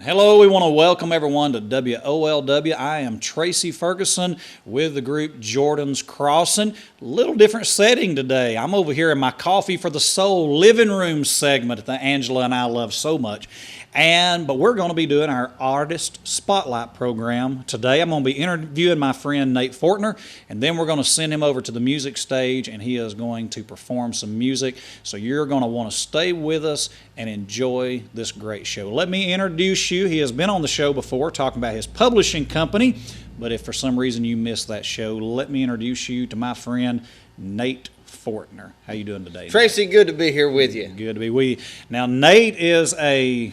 Hello, we want to welcome everyone to WOLW. I am Tracy Ferguson with the group Jordan's Crossing. Little different setting today. I'm over here in my Coffee for the Soul living room segment that Angela and I love so much. But we're going to be doing our Artist Spotlight program today. I'm going to be interviewing my friend Nate Fortner, and then we're going to send him over to the music stage, and he is going to perform some music. So you're going to want to stay with us and enjoy this great show. Let me introduce you. He has been on the show before talking about his publishing company, but if for some reason you missed that show, let me introduce you to my friend Nate Fortner. How you doing today, Tracy? Nate? Good to be here with you. Good to be with you. Now, Nate is I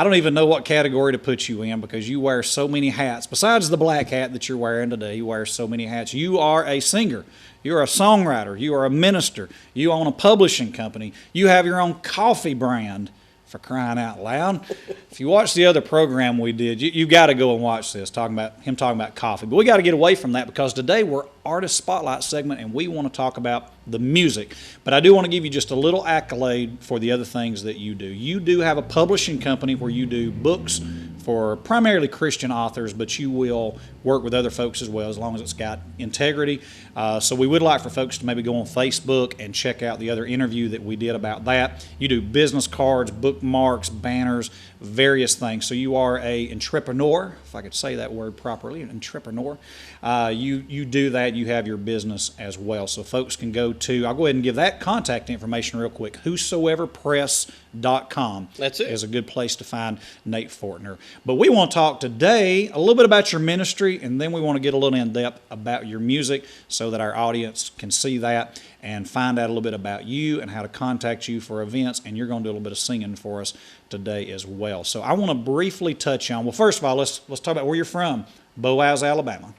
don't even know what category to put you in because you wear so many hats. Besides the black hat that you're wearing today, you wear so many hats. You are a singer. You're a songwriter. You are a minister. You own a publishing company. You have your own coffee brand, for crying out loud. If you watch the other program we did, you got to go and watch this, talking about coffee. But we got to get away from that because today we're Artist Spotlight segment and we want to talk about the music. But I do want to give you just a little accolade for the other things that you do. You do have a publishing company where you do books for primarily Christian authors, but you will work with other folks as well as long as it's got integrity. So we would like for folks to maybe go on Facebook and check out the other interview that we did about that. You do business cards, bookmarks, banners, various things. So you are a entrepreneur, if I could say that word properly, an entrepreneur. You do that. You have your business as well. So folks can go to, I'll go ahead and give that contact information real quick, whosoeverpress.com. That's it. Is a good place to find Nate Fortner. But we want to talk today a little bit about your ministry, and then we want to get a little in-depth about your music so that our audience can see that and find out a little bit about you and how to contact you for events, and you're going to do a little bit of singing for us today as well. So I want to briefly touch on, well, first of all, let's talk about where you're from, Boaz, Alabama.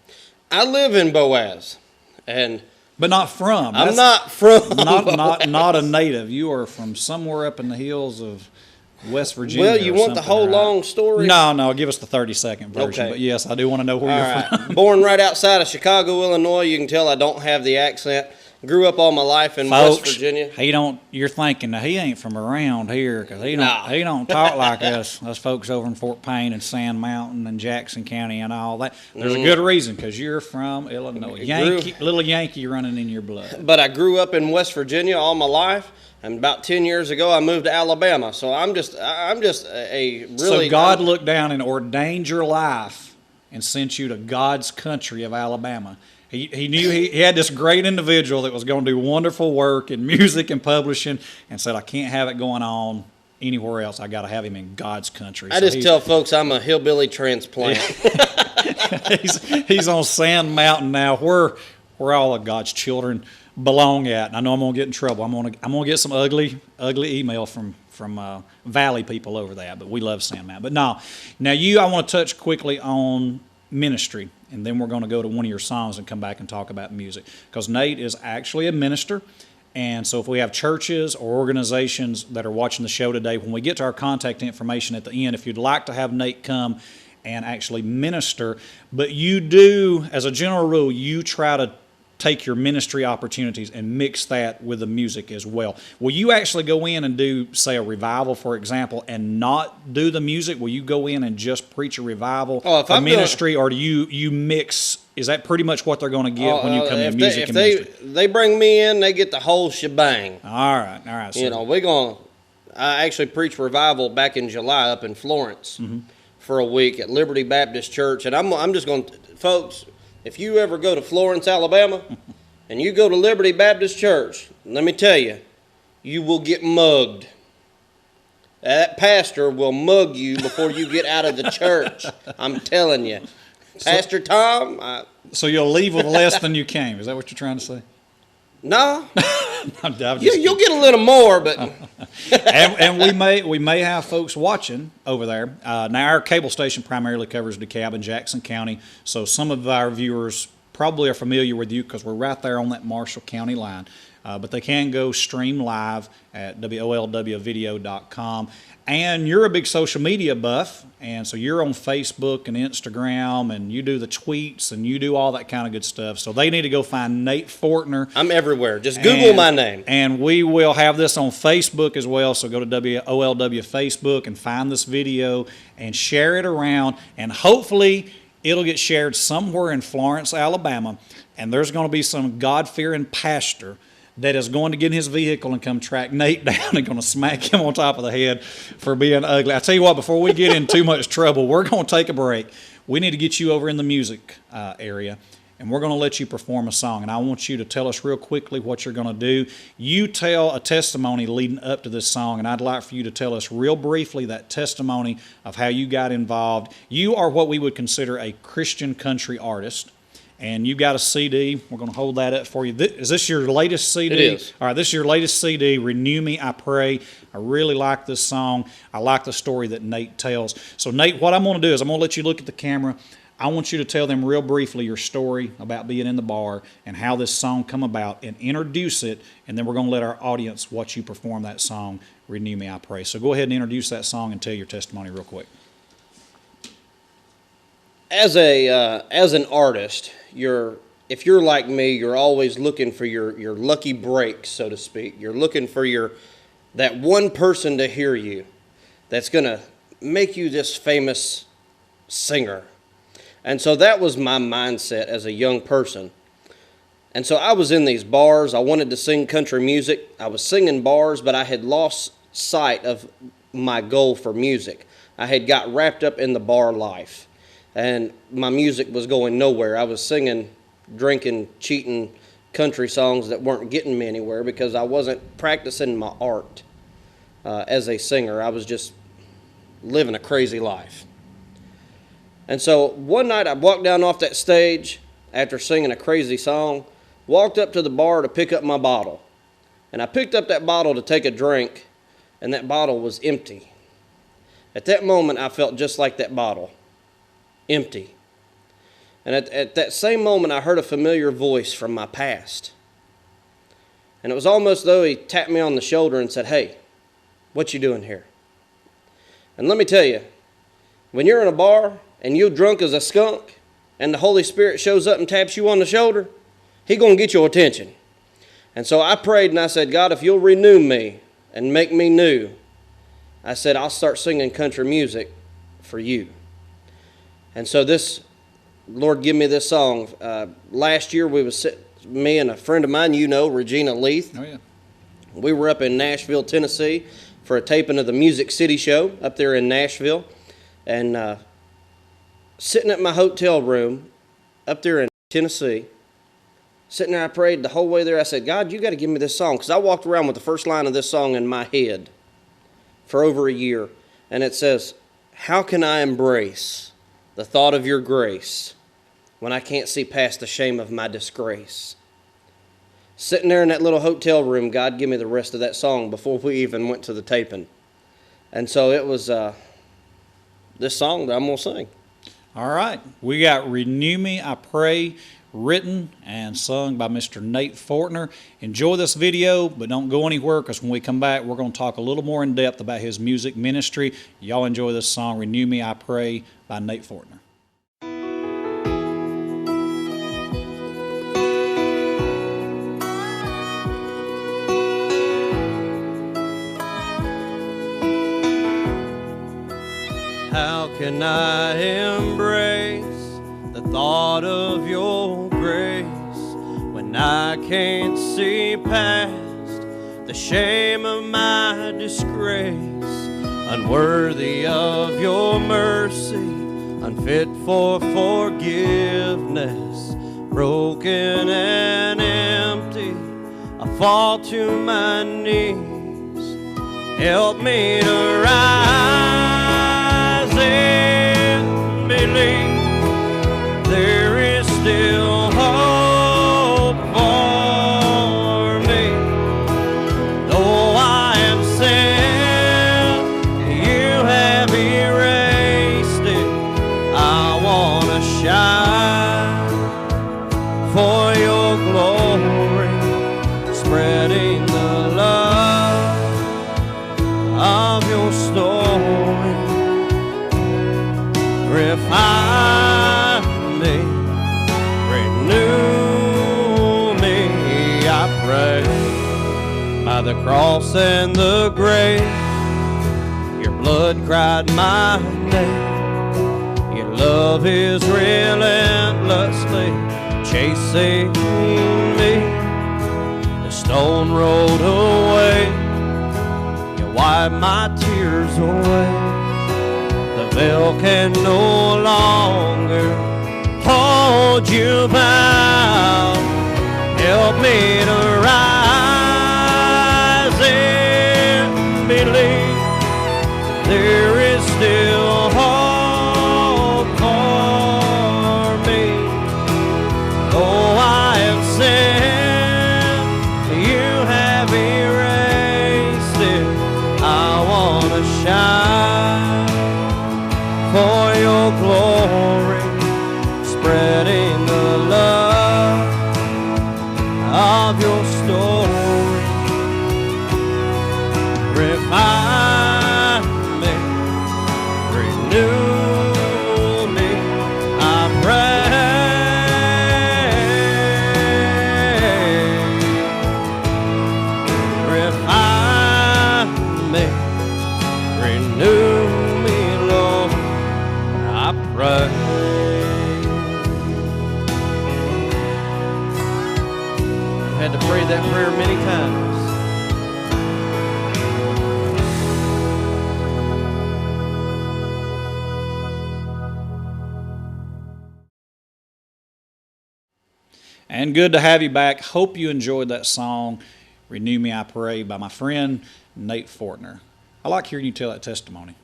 I live in Boaz, But not from. I'm not from not a native. You are from somewhere up in the hills of West Virginia. Well, you want the whole long story? No, give us the 30-second version. Okay. But yes, I do want to know where you're from. Born right outside of Chicago, Illinois. You can tell I don't have the accent. Grew up all my life in Folks, West Virginia. You're thinking that he ain't from around here because he don't talk like us folks over in Fort Payne and Sand Mountain and Jackson County and all that. There's a good reason because you're from Illinois. Little Yankee running in your blood. But I grew up in West Virginia all my life. And about 10 years ago, I moved to Alabama. So I'm just a really... So God looked down and ordained your life and sent you to God's country of Alabama. He knew he had this great individual that was going to do wonderful work in music and publishing and said, I can't have it going on anywhere else. I got to have him in God's country. I just tell folks I'm a hillbilly transplant. he's on Sand Mountain now, where all of God's children belong at. And I know I'm going to get in trouble. I'm going to get some ugly email from Valley people over that, but we love Sand Mountain. But now I want to touch quickly on ministry, and then we're going to go to one of your songs and come back and talk about music, because Nate is actually a minister. And so if we have churches or organizations that are watching the show today, when we get to our contact information at the end, if you'd like to have Nate come and actually minister, but you do, as a general rule, you try to take your ministry opportunities and mix that with the music as well. Will you actually go in and do, say, a revival, for example, and not do the music? Will you go in and just preach a revival for ministry, or do you mix? Is that pretty much what they're going to get when you come to music and ministry? If they bring me in, they get the whole shebang. All right. So, I actually preached revival back in July up in Florence for a week at Liberty Baptist Church, and I'm just going to, folks, if you ever go to Florence, Alabama, and you go to Liberty Baptist Church, let me tell you, you will get mugged. That pastor will mug you before you get out of the church. I'm telling you. Pastor Tom. So you'll leave with less than you came. Is that what you're trying to say? No. You'll get a little more, but and we may have folks watching over there. Now our cable station primarily covers DeKalb and Jackson County, so some of our viewers probably are familiar with you because we're right there on that Marshall County line. But they can go stream live at WOLWvideo.com. And you're a big social media buff, and so you're on Facebook and Instagram, and you do the tweets, and you do all that kind of good stuff. So they need to go find Nate Fortner. I'm everywhere. Just Google my name. And we will have this on Facebook as well. So go to WOLW Facebook and find this video and share it around, and hopefully it'll get shared somewhere in Florence, Alabama, and there's going to be some God-fearing pastor that is going to get in his vehicle and come track Nate down and going to smack him on top of the head for being ugly. I tell you what, before we get in too much trouble, we're going to take a break. We need to get you over in the music area, and we're going to let you perform a song. And I want you to tell us real quickly what you're going to do. You tell a testimony leading up to this song, and I'd like for you to tell us real briefly that testimony of how you got involved. You are what we would consider a Christian country artist. And you got a CD. We're going to hold that up for you. Is this your latest CD? It is. All right, this is your latest CD, Renew Me, I Pray. I really like this song. I like the story that Nate tells. So, Nate, what I'm going to do is I'm going to let you look at the camera. I want you to tell them real briefly your story about being in the bar and how this song come about, and introduce it, and then we're going to let our audience watch you perform that song, Renew Me, I Pray. So go ahead and introduce that song and tell your testimony real quick. As an artist, if you're like me, you're always looking for your lucky break, so to speak. You're looking for that one person to hear you that's going to make you this famous singer. And so that was my mindset as a young person. And so I was in these bars. I wanted to sing country music. I was singing bars, but I had lost sight of my goal for music. I had got wrapped up in the bar life, and my music was going nowhere. I was singing, drinking, cheating country songs that weren't getting me anywhere because I wasn't practicing my art as a singer. I was just living a crazy life. And so one night I walked down off that stage after singing a crazy song, walked up to the bar to pick up my bottle. And I picked up that bottle to take a drink, and that bottle was empty. At that moment, I felt just like that bottle. Empty. And at that same moment, I heard a familiar voice from my past. And it was almost though he tapped me on the shoulder and said, "Hey, what you doing here?" And let me tell you, when you're in a bar and you're drunk as a skunk and the Holy Spirit shows up and taps you on the shoulder, He's going to get your attention. And so I prayed and I said, "God, if you'll renew me and make me new," I said, "I'll start singing country music for you." And so Lord, give me this song. Last year, me and a friend of mine, Regina Leith. Oh, yeah. We were up in Nashville, Tennessee for a taping of the Music City show up there in Nashville. And sitting at my hotel room up there in Tennessee, sitting there, I prayed the whole way there. I said, "God, you got to give me this song." Because I walked around with the first line of this song in my head for over a year. And it says, "How can I embrace the thought of your grace when I can't see past the shame of my disgrace?" Sitting there in that little hotel room, God gave me the rest of that song before we even went to the taping. And so it was this song that I'm going to sing. All right. We got Renew Me, I Pray, written and sung by Mr. Nate Fortner. Enjoy this video, but don't go anywhere, because when we come back, we're going to talk a little more in depth about his music ministry. Y'all enjoy this song, Renew Me, I Pray, by Nate Fortner. How can I embrace the thought of your grace when I can't see past the shame of my disgrace? Unworthy of your mercy, unfit for forgiveness, broken and empty, I fall to my knees. Help me to rise and believe there is still hope for me. Though I am sin, you have erased it. I want to shine refine me, renew me, I pray. By the cross and the grave, your blood cried my name. Your love is relentlessly chasing me. The stone rolled away, you wiped my tears away. The veil can no longer hold you bound. Help me to rise and believe there is still hope for me. Though I have sinned, you have erased it. I want to shine for your glory, spreading the love of your story. Refine me, renew me, I pray. Refine me, renew me, Lord, I pray. I've had to pray that prayer many times. And good to have you back. Hope you enjoyed that song, Renew Me, I Pray, by my friend Nate Fortner. I like hearing you tell that testimony.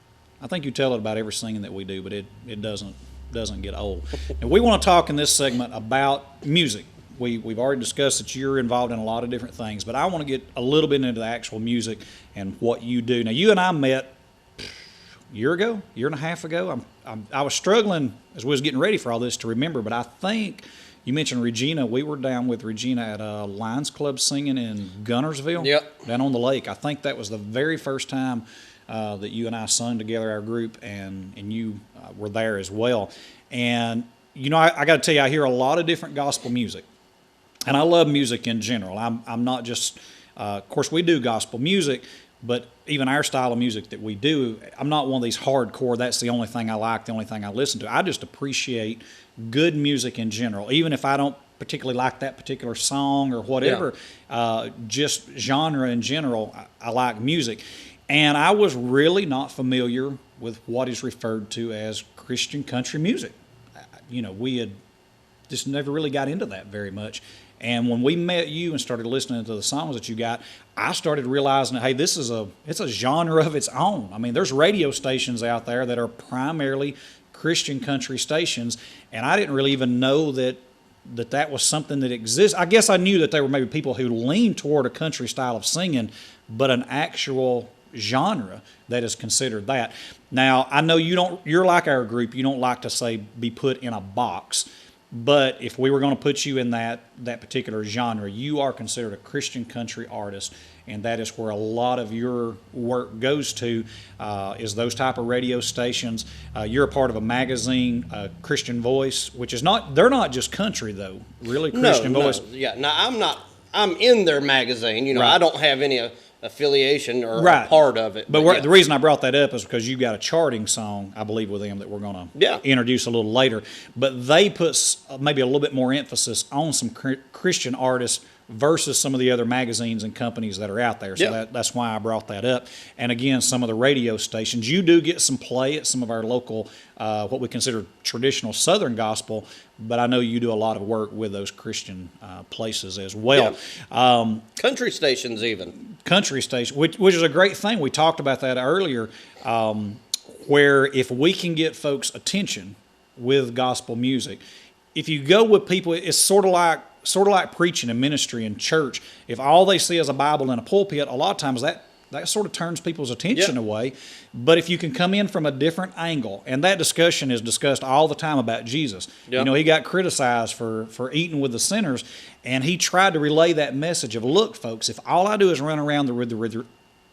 I think you tell it about every singing that we do, but it doesn't get old. And we want to talk in this segment about music. We've already discussed that you're involved in a lot of different things, but I want to get a little bit into the actual music and what you do. Now, you and I met a year and a half ago. I was struggling as we was getting ready for all this to remember, but I think you mentioned Regina. We were down with Regina at a Lions Club singing in Gunnersville, down on the lake. I think that was the very first time that you and I sung together, our group, and you were there as well. And, you know, I got to tell you, I hear a lot of different gospel music, and I love music in general. I'm not just, of course, we do gospel music, but even our style of music that we do, I'm not one of these hardcore, that's the only thing I like, the only thing I listen to. I just appreciate good music in general, even if I don't particularly like that particular song or whatever, just genre in general, I like music. And I was really not familiar with what is referred to as Christian country music. You know, we had just never really got into that very much. And when we met you and started listening to the songs that you got, I started realizing that, hey, it's a genre of its own. I mean, there's radio stations out there that are primarily Christian country stations, and I didn't really even know that was something that exists. I guess I knew that there were maybe people who leaned toward a country style of singing, but an actual genre that is considered that. Now, I know you're like our group, you don't like to say be put in a box, but if we were going to put you in that particular genre, you are considered a Christian country artist, and that is where a lot of your work goes to, is those type of radio stations. You're a part of a magazine, Christian Voice, which is they're not just country though, really Christian Voice. Yeah, now I'm in their magazine, you know, right. I don't have any affiliation or right. a part of it. But the reason I brought that up is because you got a charting song, I believe, with them that we're going to introduce a little later. But they put maybe a little bit more emphasis on some Christian artists versus some of the other magazines and companies that are out there. So that's why I brought that up. And again, some of the radio stations, you do get some play at some of our local, what we consider traditional Southern gospel, but I know you do a lot of work with those Christian places as well. Yeah. Country stations even. Country station, which is a great thing. We talked about that earlier, where if we can get folks' attention with gospel music, if you go with people, it's sort of like preaching and ministry in church. If all they see is a Bible and a pulpit, a lot of times that sort of turns people's attention away. But if you can come in from a different angle, and that discussion is discussed all the time about Jesus. You know, he got criticized for eating with the sinners, and he tried to relay that message of, look, folks, if all I do is run around the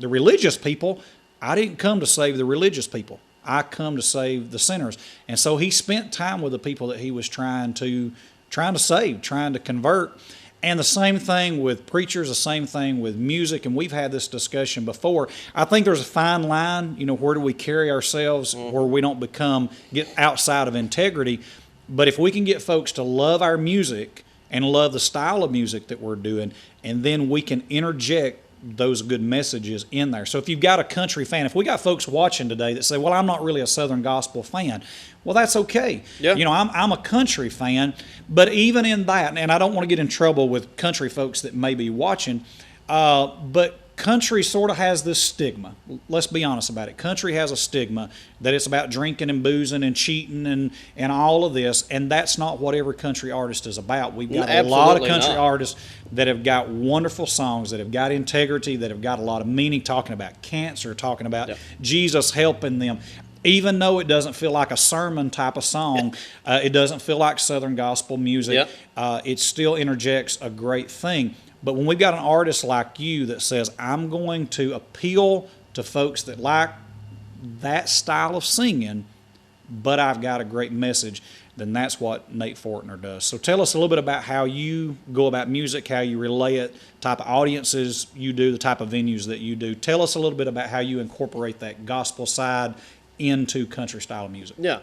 religious people, I didn't come to save the religious people. I come to save the sinners. And so he spent time with the people that he was trying to save, trying to convert. And the same thing with preachers, the same thing with music, and we've had this discussion before. I think there's a fine line, where do we carry ourselves where we don't get outside of integrity. But if we can get folks to love our music and love the style of music that we're doing, and then we can interject those good messages in there. So if you've got a country fan, if we got folks watching today that say, well, I'm not really a Southern gospel fan, well, that's okay. Yeah. I'm a country fan, but even in that, and I don't want to get in trouble with country folks that may be watching, but country sort of has this stigma. Let's be honest about it. Country has a stigma that it's about drinking and boozing and cheating and all of this, and that's not what every country artist is about. We've got a lot of country artists that have got wonderful songs, that have got integrity, that have got a lot of meaning, talking about cancer, talking about Jesus helping them. Even though it doesn't feel like a sermon type of song, it doesn't feel like Southern gospel music, it still interjects a great thing. But when we've got an artist like you that says, I'm going to appeal to folks that like that style of singing, but I've got a great message, then that's what Nate Fortner does. So tell us a little bit about how you go about music, how you relay it, type of audiences you do, the type of venues that you do. Tell us a little bit about how you incorporate that gospel side into country style music. Yeah.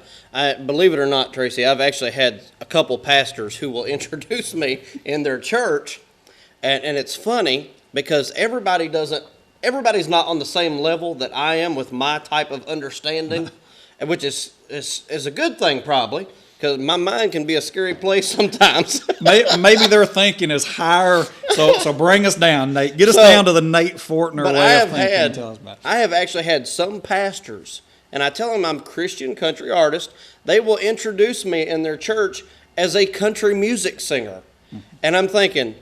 Believe it or not, Tracy, I've actually had a couple pastors who will introduce me in their church. And it's funny because everybody's not on the same level that I am with my type of understanding, which is a good thing probably, because my mind can be a scary place sometimes. Maybe their thinking is higher, so bring us down, Nate. Get us down to the Nate Fortner way of thinking. Tell us about it. I have actually had some pastors, and I tell them I'm a Christian country artist, they will introduce me in their church as a country music singer. And I'm thinking,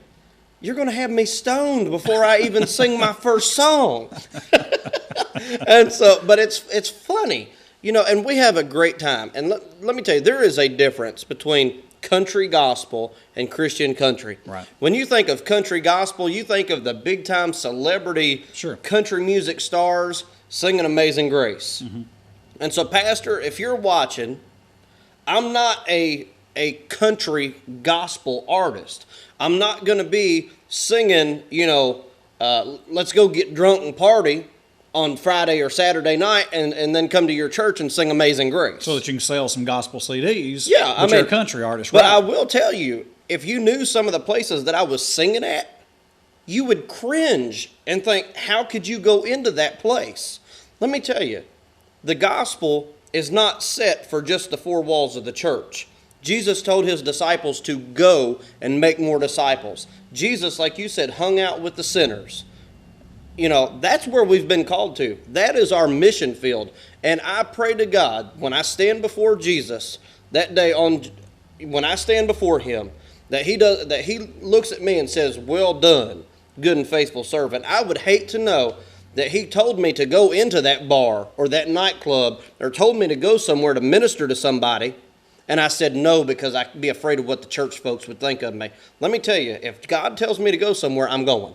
you're going to have me stoned before I even sing my first song. And so, but it's funny, and we have a great time. And let me tell you, there is a difference between country gospel and Christian country. Right. When you think of country gospel, you think of the big time celebrity country music stars singing Amazing Grace. Mm-hmm. And so, Pastor, if you're watching, I'm not a country gospel artist. I'm not going to be singing, let's go get drunk and party on Friday or Saturday night and then come to your church and sing Amazing Grace. So that you can sell some gospel CDs. Yeah, but you're a country artist, but right? I will tell you, if you knew some of the places that I was singing at, you would cringe and think, how could you go into that place? Let me tell you, the gospel is not set for just the four walls of the church. Jesus told his disciples to go and make more disciples. Jesus, like you said, hung out with the sinners. That's where we've been called to. That is our mission field. And I pray to God, when I stand before Jesus that day, when I stand before him, that he looks at me and says, well done, good and faithful servant. I would hate to know that he told me to go into that bar or that nightclub, or told me to go somewhere to minister to somebody, and I said no because I'd be afraid of what the church folks would think of me. Let me tell you, if God tells me to go somewhere, I'm going.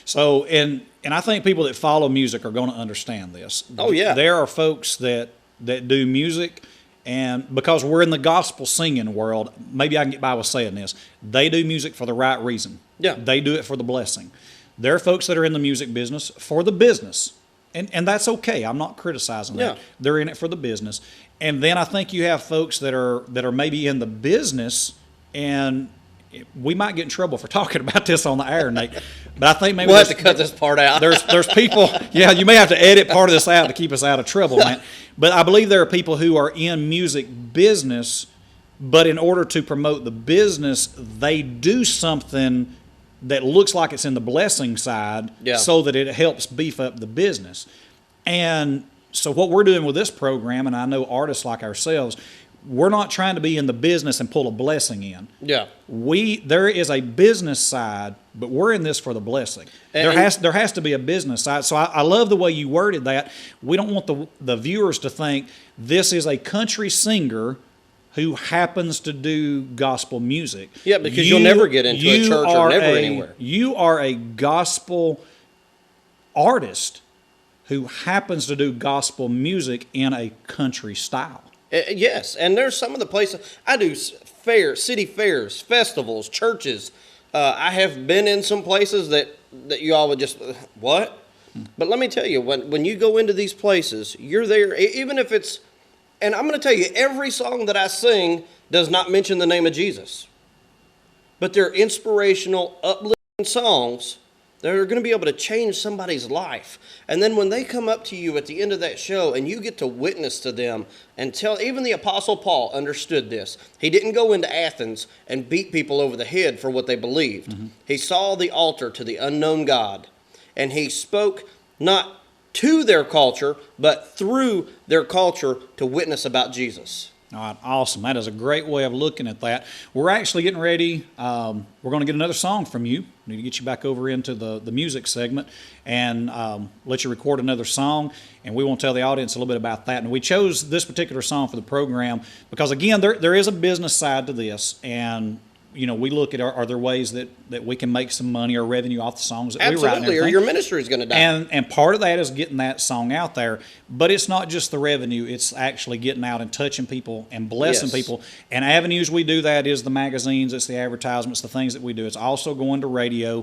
So, and I think people that follow music are going to understand this. Oh, yeah. There are folks that do music, and because we're in the gospel singing world, maybe I can get by with saying this, they do music for the right reason. Yeah. They do it for the blessing. There are folks that are in the music business for the business, and that's okay. I'm not criticizing that. Yeah. They're in it for the business. And then I think you have folks that are maybe in the business, and we might get in trouble for talking about this on the air, Nate. But I think maybe we'll have to cut this part out. There's people. Yeah, you may have to edit part of this out to keep us out of trouble, man. But I believe there are people who are in music business, but in order to promote the business, they do something that looks like it's in the blessing side, so that it helps beef up the business. And so what we're doing with this program, and I know artists like ourselves, we're not trying to be in the business and pull a blessing in. Yeah. There is a business side, but we're in this for the blessing. There has to be a business side. So I love the way you worded that. We don't want the viewers to think this is a country singer who happens to do gospel music. Yeah, because you'll never get into a church or never anywhere. You are a gospel artist who happens to do gospel music in a country style. Yes, and there's some of the places I do fairs, city fairs, festivals, churches. I have been in some places that you all would just, what? But let me tell you, when you go into these places, you're there, even if it's, and I'm going to tell you, every song that I sing does not mention the name of Jesus. But they're inspirational, uplifting songs that are going to be able to change somebody's life. And then when they come up to you at the end of that show and you get to witness to them and tell, even the Apostle Paul understood this. He didn't go into Athens and beat people over the head for what they believed. Mm-hmm. He saw the altar to the unknown God, and he spoke not to their culture, but through their culture to witness about Jesus. All right, awesome. That is a great way of looking at that. We're actually getting ready. We're going to get another song from you. We need to get you back over into the music segment and let you record another song. And we want to tell the audience a little bit about that. And we chose this particular song for the program because, again, there is a business side to this. And you know, we look at are there ways that we can make some money or revenue off the songs that we write? Absolutely, or your ministry is going to die. And part of that is getting that song out there. But it's not just the revenue. It's actually getting out and touching people and blessing people. And avenues we do that is the magazines, it's the advertisements, the things that we do. It's also going to radio,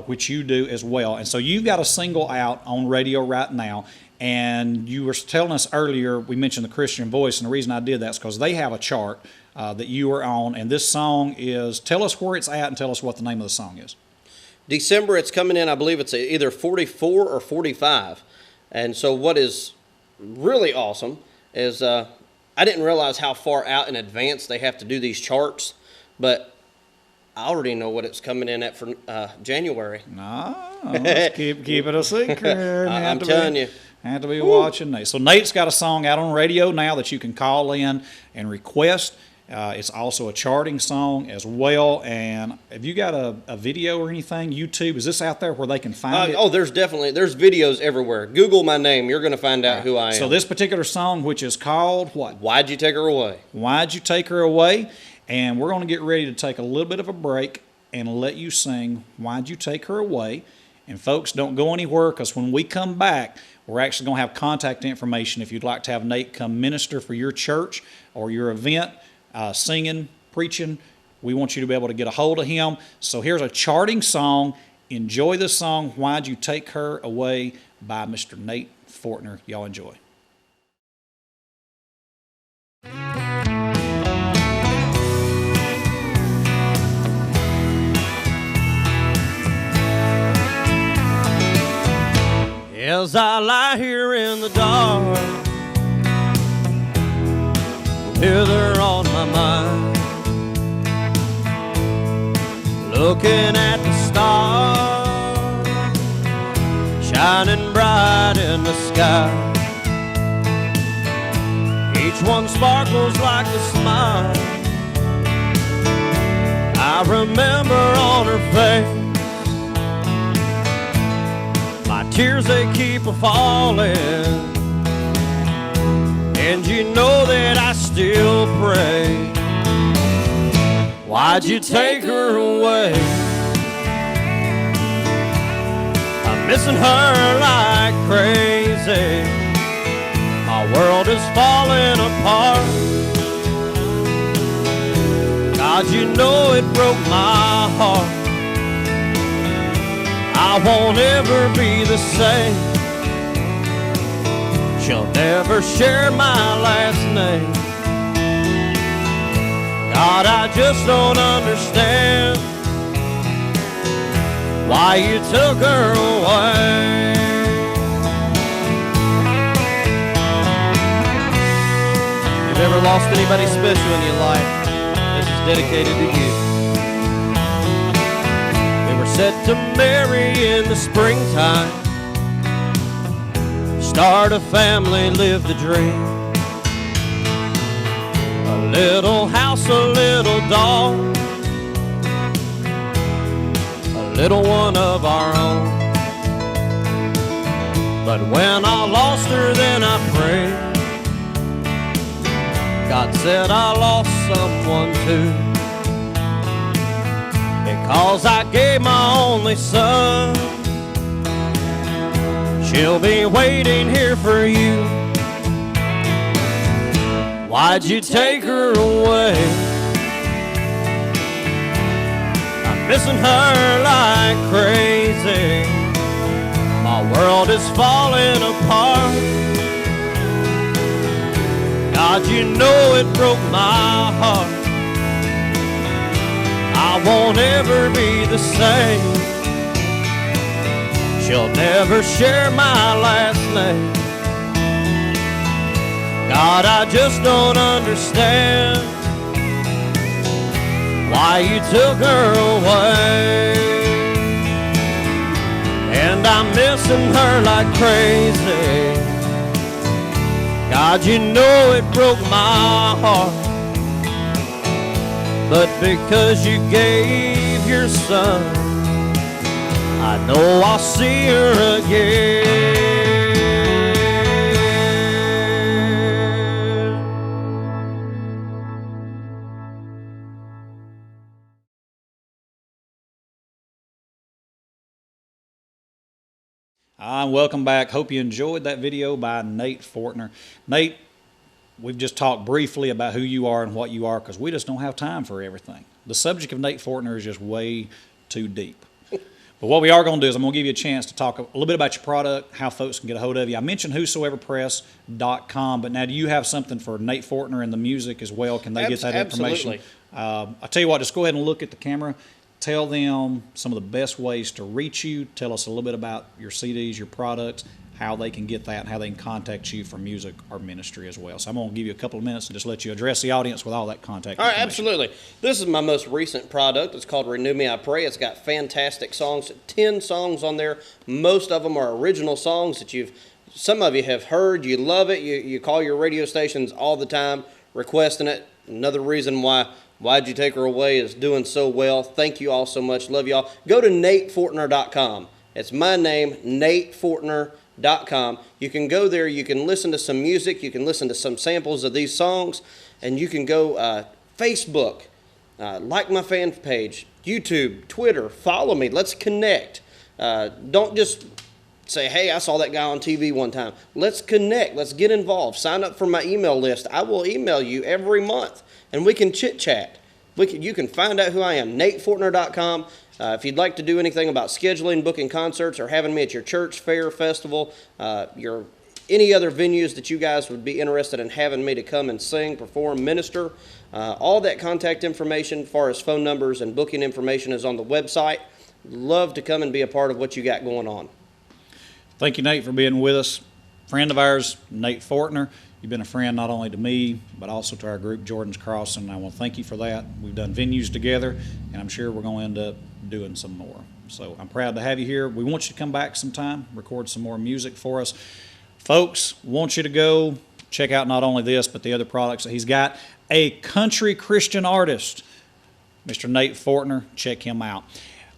which you do as well. And so you've got a single out on radio right now. And you were telling us earlier, we mentioned the Christian Voice, and the reason I did that is because they have a chart that you are on, and this song is, tell us where it's at and tell us what the name of the song is. December, it's coming in, I believe it's either 44 or 45. And so what is really awesome is I didn't realize how far out in advance they have to do these charts, but I already know what it's coming in at for January. No, let's keep it a secret. I'm telling you. Have to be watching Nate. So Nate's got a song out on radio now that you can call in and request. It's also a charting song as well. And have you got a video or anything? YouTube, is this out there where they can find it? Oh, there's videos everywhere. Google my name. You're going to find out who I am. So this particular song, which is called what? Why'd You Take Her Away? Why'd You Take Her Away? And we're going to get ready to take a little bit of a break and let you sing Why'd You Take Her Away? And folks, don't go anywhere, because when we come back, we're actually going to have contact information if you'd like to have Nate come minister for your church or your event, singing, preaching. We want you to be able to get a hold of him. So here's a charting song. Enjoy this song, Why'd You Take Her Away, by Mr. Nate Fortner. Y'all enjoy. As I lie here in the dark with her on my mind, looking at the stars shining bright in the sky. Each one sparkles like a smile I remember on her face. Tears, they keep a-falling, and you know that I still pray. Why'd you take her away? I'm missing her like crazy. My world is falling apart. God, you know it broke my heart. I won't ever be the same. She'll never share my last name. God, I just don't understand why you took her away. If you've ever lost anybody special in your life, this is dedicated to you. Set to marry in the springtime, start a family, live the dream. A little house, a little dog, a little one of our own. But when I lost her, then I prayed. God said I lost someone too. Because I gave my only son, she'll be waiting here for you. Why'd you take her away? I'm missing her like crazy. My world is falling apart. God, you know it broke my heart. I won't ever be the same. She'll never share my last name. God, I just don't understand why you took her away. And I'm missing her like crazy. God, you know it broke my heart. But because you gave your son, I know I'll see her again. Welcome back. Hope you enjoyed that video by Nate Fortner. Nate, we've just talked briefly about who you are and what you are because we just don't have time for everything. The subject of Nate Fortner is just way too deep. But what we are going to do is I'm going to give you a chance to talk a little bit about your product, how folks can get a hold of you. I mentioned whosoeverpress.com, but now do you have something for Nate Fortner and the music as well? Can they get that information? Absolutely. I'll tell you what, just go ahead and look at the camera. Tell them some of the best ways to reach you. Tell us a little bit about your CDs, your products, how they can get that, and how they can contact you for music or ministry as well. So I'm going to give you a couple of minutes and just let you address the audience with all that contact All right, information. absolutely. This is my most recent product. It's called Renew Me, I Pray. It's got fantastic songs, 10 songs on there. Most of them are original songs that some of you have heard. You love it. You call your radio stations all the time requesting it. Another reason Why'd You Take Her Away is doing so well. Thank you all so much. Love y'all. Go to natefortner.com. It's my name, natefortner.com. You can go there. You can listen to some music. You can listen to some samples of these songs. And you can go Facebook, like my fan page, YouTube, Twitter. Follow me. Let's connect. Don't just say, hey, I saw that guy on TV one time. Let's connect. Let's get involved. Sign up for my email list. I will email you every month, and we can chit-chat. You can find out who I am, natefortner.com. If you'd like to do anything about scheduling, booking concerts, or having me at your church, fair, festival, any other venues that you guys would be interested in having me to come and sing, perform, minister, all that contact information as far as phone numbers and booking information is on the website. Love to come and be a part of what you got going on. Thank you, Nate, for being with us. Friend of ours, Nate Fortner. You've been a friend not only to me, but also to our group, Jordan's Crossing. I want to thank you for that. We've done venues together, and I'm sure we're going to end up doing some more. So I'm proud to have you here. We want you to come back sometime, record some more music for us. Folks, want you to go check out not only this, but the other products that he's got. A country Christian artist, Mr. Nate Fortner. Check him out.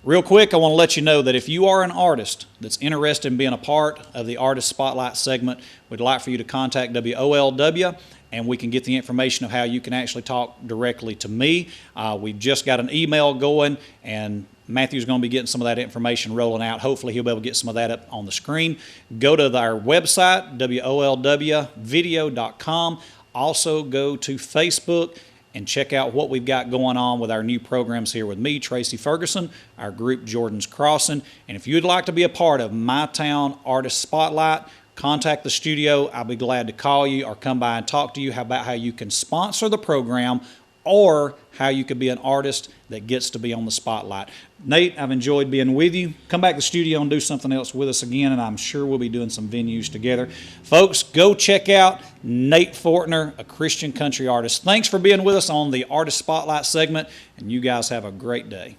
Real quick, I want to let you know that if you are an artist that's interested in being a part of the Artist Spotlight segment, we'd like for you to contact WOLW, and we can get the information of how you can actually talk directly to me. We've just got an email going, and Matthew's going to be getting some of that information rolling out. Hopefully, he'll be able to get some of that up on the screen. Go to our website, WOLWvideo.com. Also, go to Facebook and check out what we've got going on with our new programs here with me, Tracy Ferguson, our group, Jordan's Crossing. And if you'd like to be a part of My Town Artist Spotlight, contact the studio. I'll be glad to call you or come by and talk to you about how you can sponsor the program or how you could be an artist that gets to be on the spotlight. Nate, I've enjoyed being with you. Come back to the studio and do something else with us again, and I'm sure we'll be doing some venues together. Folks, go check out Nate Fortner, a Christian country artist. Thanks for being with us on the Artist Spotlight segment, and you guys have a great day.